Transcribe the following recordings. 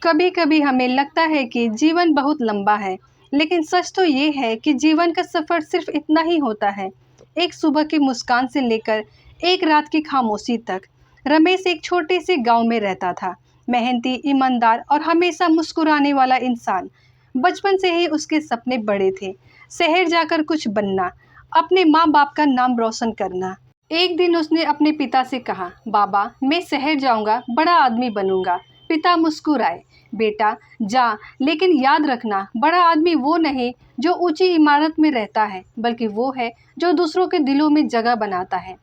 कभी कभी हमें लगता है कि जीवन बहुत लंबा है, लेकिन सच तो ये है कि जीवन का सफ़र सिर्फ इतना ही होता है। एक सुबह की मुस्कान से लेकर एक रात की खामोशी तक। रमेश एक छोटे से गांव में रहता था। मेहनती, ईमानदार और हमेशा मुस्कुराने वाला इंसान। बचपन से ही उसके सपने बड़े थे। शहर जाकर कुछ बनना, अपने माँ बाप का नाम रोशन करना। एक दिन उसने अपने पिता से कहा, बाबा मैं शहर जाऊंगा, बड़ा आदमी बनूंगा। पिता मुस्कुराए, बेटा जा, लेकिन याद रखना बड़ा आदमी वो नहीं जो ऊंची इमारत में रहता है, बल्कि वो है जो दूसरों के दिलों में जगह बनाता है।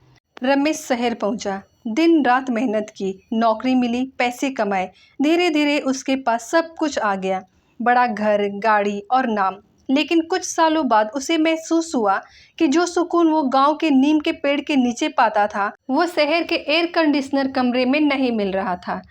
रमेश शहर पहुंचा, दिन रात मेहनत की, नौकरी मिली, पैसे कमाए। धीरे धीरे उसके पास सब कुछ आ गया, बड़ा घर, गाड़ी और नाम। लेकिन कुछ सालों बाद उसे महसूस हुआ कि जो सुकून वो गांव के नीम के पेड़ के नीचे पाता था, वो शहर के एयर कंडीशनर कमरे में नहीं मिल रहा था।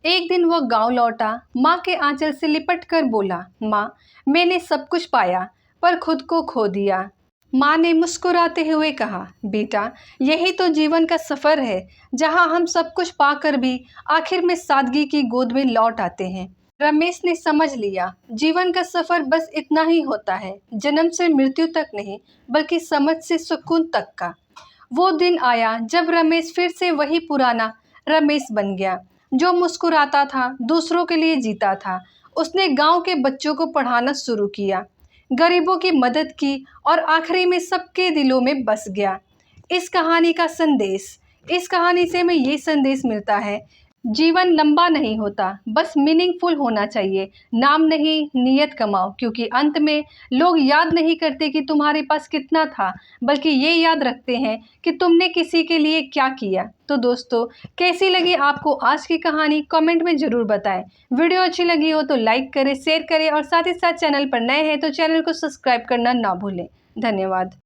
एक दिन वो गांव लौटा, माँ के आंचल से लिपट कर बोला, माँ मैंने सब कुछ पाया पर खुद को खो दिया। माँ ने मुस्कुराते हुए कहा, बेटा यही तो जीवन का सफ़र है, जहाँ हम सब कुछ पाकर भी आखिर में सादगी की गोद में लौट आते हैं। रमेश ने समझ लिया, जीवन का सफ़र बस इतना ही होता है, जन्म से मृत्यु तक नहीं, बल्कि समझ से सुकून तक का। वो दिन आया जब रमेश फिर से वही पुराना रमेश बन गया, जो मुस्कुराता था, दूसरों के लिए जीता था। उसने गांव के बच्चों को पढ़ाना शुरू किया, गरीबों की मदद की और आखिरी में सबके दिलों में बस गया। इस कहानी का संदेश, इस कहानी से हमें ये संदेश मिलता है, जीवन लंबा नहीं होता, बस मीनिंगफुल होना चाहिए। नाम नहीं, नियत कमाओ, क्योंकि अंत में लोग याद नहीं करते कि तुम्हारे पास कितना था, बल्कि ये याद रखते हैं कि तुमने किसी के लिए क्या किया। तो दोस्तों, कैसी लगी आपको आज की कहानी, कमेंट में ज़रूर बताएं। वीडियो अच्छी लगी हो तो लाइक करें, शेयर करें और साथ ही साथ चैनल पर नए हैं तो चैनल को सब्सक्राइब करना ना भूलें। धन्यवाद।